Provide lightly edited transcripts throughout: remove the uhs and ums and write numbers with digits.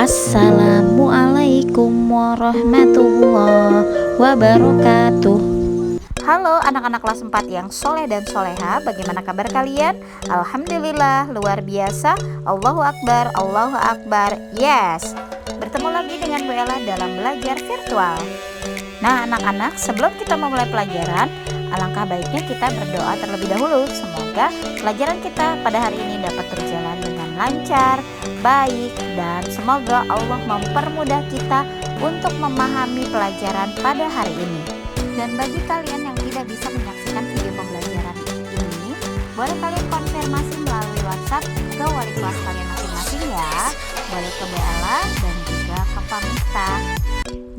Assalamualaikum warahmatullahi wabarakatuh. Halo anak-anak kelas 4 yang soleh dan soleha, bagaimana kabar kalian? Alhamdulillah, luar biasa. Allahu Akbar, Allahu Akbar. Yes, bertemu lagi dengan Bu Ella dalam belajar virtual. Nah anak-anak, sebelum kita memulai pelajaran, alangkah baiknya kita berdoa terlebih dahulu. Semoga pelajaran kita pada hari ini dapat berjalan dengan lancar, baik, dan semoga Allah mempermudah kita untuk memahami pelajaran pada hari ini. Dan bagi kalian yang tidak bisa menyaksikan video pembelajaran ini, boleh kalian konfirmasi melalui WhatsApp ke wali kelas kalian masing-masing ya. Boleh ke Bella dan juga ke Pamista.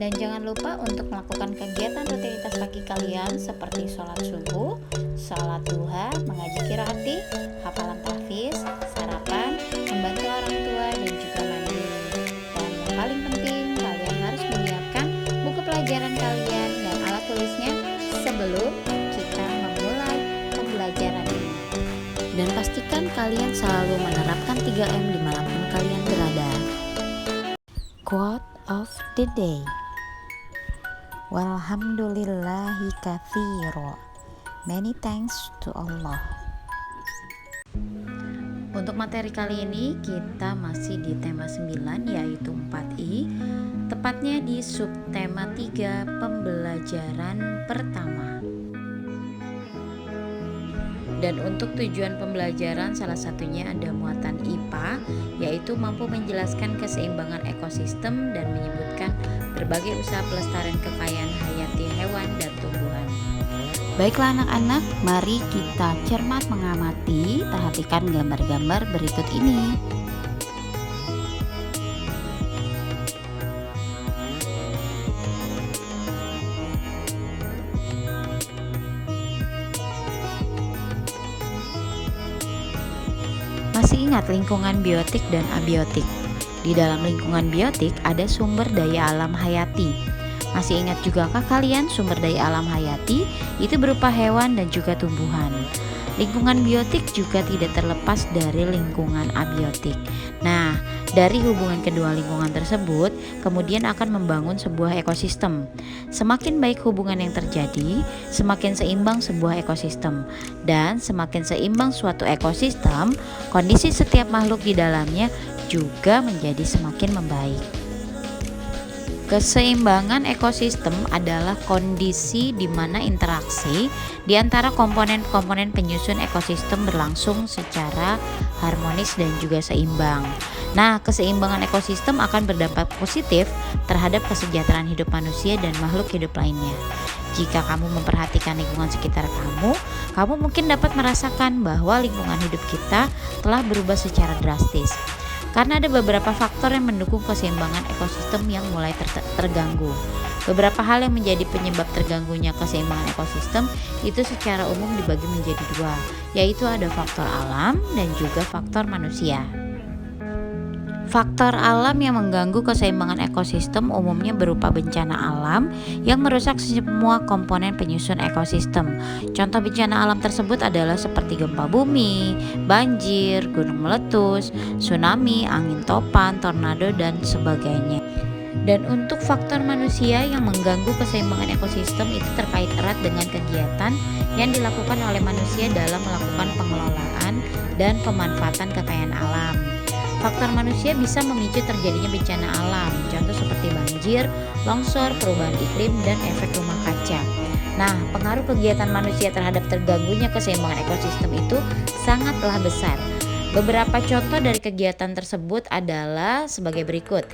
Dan jangan lupa untuk melakukan kegiatan rutinitas pagi kalian seperti sholat subuh, sholat duha, mengaji qiraati, hafalan tahfiz, sarapan, membantu orang tua, dan juga mandi. Dan yang paling penting, kalian harus menyiapkan buku pelajaran kalian dan alat tulisnya sebelum kita memulai pembelajaran ini. Dan pastikan kalian selalu menerapkan 3M dimanapun kalian berada. Quote of the day. Walhamdulillahi katsiro. Many thanks to Allah. Untuk materi kali ini kita masih di tema 9 yaitu 4I, tepatnya di subtema 3 pembelajaran pertama. Dan untuk tujuan pembelajaran salah satunya ada muatan IPA, yaitu mampu menjelaskan keseimbangan ekosistem dan menyebutkan berbagai usaha pelestarian kekayaan hayati hewan dan tumbuhan. Baiklah anak-anak, mari kita cermat mengamati, perhatikan gambar-gambar berikut ini. Masih ingat lingkungan biotik dan abiotik? Di dalam lingkungan biotik ada sumber daya alam hayati. Masih ingat jugakah kalian sumber daya alam hayati itu berupa hewan dan juga tumbuhan? Lingkungan biotik juga tidak terlepas dari lingkungan abiotik. Nah, dari hubungan kedua lingkungan tersebut kemudian akan membangun sebuah ekosistem. Semakin baik hubungan yang terjadi, semakin seimbang sebuah ekosistem. Dan semakin seimbang suatu ekosistem, kondisi setiap makhluk di dalamnya juga menjadi semakin membaik. Keseimbangan ekosistem adalah kondisi di mana interaksi di antara komponen-komponen penyusun ekosistem berlangsung secara harmonis dan juga seimbang. Nah, keseimbangan ekosistem akan berdampak positif terhadap kesejahteraan hidup manusia dan makhluk hidup lainnya. Jika kamu memperhatikan lingkungan sekitar kamu mungkin dapat merasakan bahwa lingkungan hidup kita telah berubah secara drastis. Karena ada beberapa faktor yang mendukung keseimbangan ekosistem yang mulai terganggu. Beberapa hal yang menjadi penyebab terganggunya keseimbangan ekosistem itu secara umum dibagi menjadi dua, yaitu ada faktor alam dan juga faktor manusia. Faktor alam yang mengganggu keseimbangan ekosistem umumnya berupa bencana alam yang merusak semua komponen penyusun ekosistem. Contoh bencana alam tersebut adalah seperti gempa bumi, banjir, gunung meletus, tsunami, angin topan, tornado, dan sebagainya. Dan untuk faktor manusia yang mengganggu keseimbangan ekosistem itu terkait erat dengan kegiatan yang dilakukan oleh manusia dalam melakukan pengelolaan dan pemanfaatan kekayaan alam. Faktor manusia bisa memicu terjadinya bencana alam, contoh seperti banjir, longsor, perubahan iklim, dan efek rumah kaca. Nah, pengaruh kegiatan manusia terhadap terganggunya keseimbangan ekosistem itu sangatlah besar. Beberapa contoh dari kegiatan tersebut adalah sebagai berikut.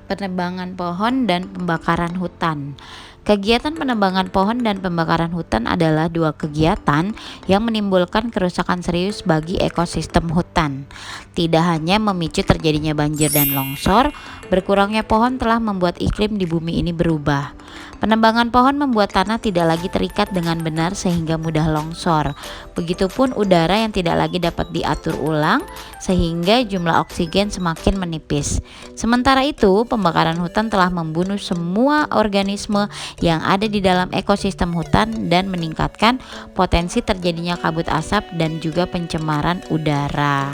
Penebangan pohon dan pembakaran hutan. Kegiatan penebangan pohon dan pembakaran hutan adalah dua kegiatan yang menimbulkan kerusakan serius bagi ekosistem hutan. Tidak hanya memicu terjadinya banjir dan longsor, berkurangnya pohon telah membuat iklim di bumi ini berubah. Penebangan pohon membuat tanah tidak lagi terikat dengan benar sehingga mudah longsor. Begitupun udara yang tidak lagi dapat diatur ulang sehingga jumlah oksigen semakin menipis. Sementara itu, pembakaran hutan telah membunuh semua organisme yang ada di dalam ekosistem hutan dan meningkatkan potensi terjadinya kabut asap dan juga pencemaran udara.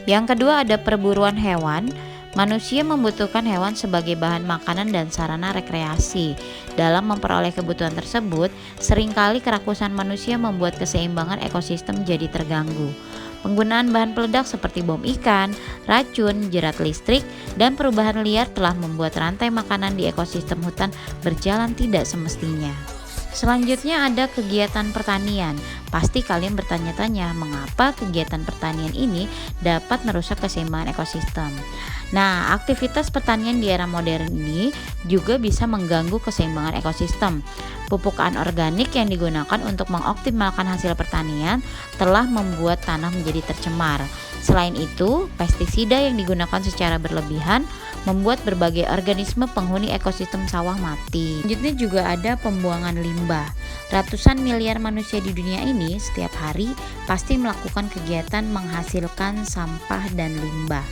Yang kedua ada perburuan hewan. Manusia membutuhkan hewan sebagai bahan makanan dan sarana rekreasi. Dalam memperoleh kebutuhan tersebut, seringkali kerakusan manusia membuat keseimbangan ekosistem jadi terganggu. Penggunaan bahan peledak seperti bom ikan, racun, jerat listrik, dan perubahan liar telah membuat rantai makanan di ekosistem hutan berjalan tidak semestinya. Selanjutnya ada kegiatan pertanian. Pasti kalian bertanya-tanya mengapa kegiatan pertanian ini dapat merusak keseimbangan ekosistem. Nah, aktivitas pertanian di era modern ini juga bisa mengganggu keseimbangan ekosistem. Pupuk anorganik yang digunakan untuk mengoptimalkan hasil pertanian telah membuat tanah menjadi tercemar. Selain itu, pestisida yang digunakan secara berlebihan membuat berbagai organisme penghuni ekosistem sawah mati. Selanjutnya juga ada pembuangan limbah. Ratusan miliar manusia di dunia ini setiap hari pasti melakukan kegiatan menghasilkan sampah dan limbah.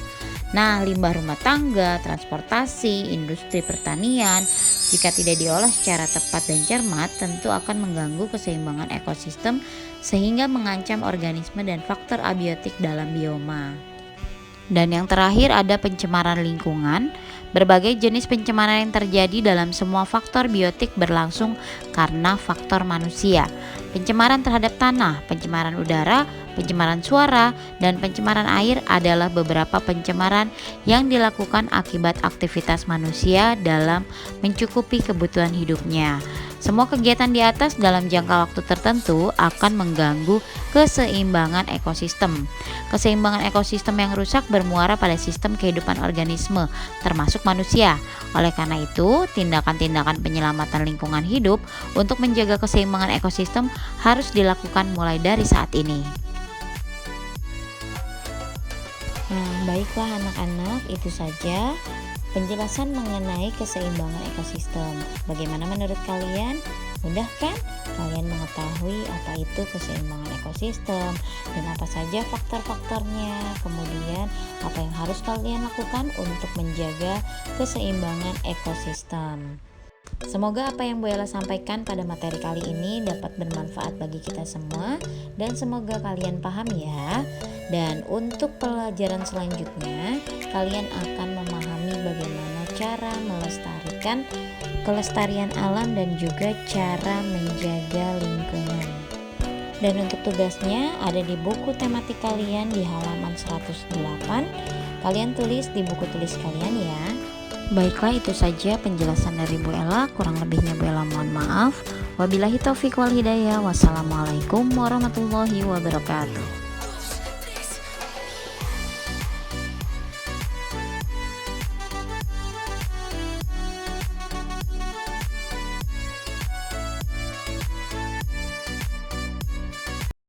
Nah, limbah rumah tangga, transportasi, industri pertanian, jika tidak diolah secara tepat dan cermat, tentu akan mengganggu keseimbangan ekosistem sehingga mengancam organisme dan faktor abiotik dalam bioma. Dan yang terakhir ada pencemaran lingkungan. Berbagai jenis pencemaran yang terjadi dalam semua faktor biotik berlangsung karena faktor manusia. Pencemaran terhadap tanah, pencemaran udara, pencemaran suara, dan pencemaran air adalah beberapa pencemaran yang dilakukan akibat aktivitas manusia dalam mencukupi kebutuhan hidupnya. Semua kegiatan di atas dalam jangka waktu tertentu akan mengganggu keseimbangan ekosistem. Keseimbangan ekosistem yang rusak bermuara pada sistem kehidupan organisme, termasuk manusia. Oleh karena itu, tindakan-tindakan penyelamatan lingkungan hidup untuk menjaga keseimbangan ekosistem harus dilakukan mulai dari saat ini. Nah, baiklah anak-anak, itu saja penjelasan mengenai keseimbangan ekosistem. Bagaimana menurut kalian? Mudah kan? Kalian mengetahui apa itu keseimbangan ekosistem dan apa saja faktor-faktornya. Kemudian apa yang harus kalian lakukan untuk menjaga keseimbangan ekosistem. Semoga apa yang Bu Ella sampaikan pada materi kali ini dapat bermanfaat bagi kita semua dan semoga kalian paham ya. Dan untuk pelajaran selanjutnya, kalian akan memahami bagaimana cara melestarikan kelestarian alam dan juga cara menjaga lingkungan. Dan untuk tugasnya ada di buku tematik kalian di halaman 108. Kalian tulis di buku tulis kalian ya. Baiklah, itu saja penjelasan dari Bu Ella. Kurang lebihnya Bu Ella mohon maaf. Wabillahi taufiq wal hidayah. Wassalamualaikum warahmatullahi wabarakatuh.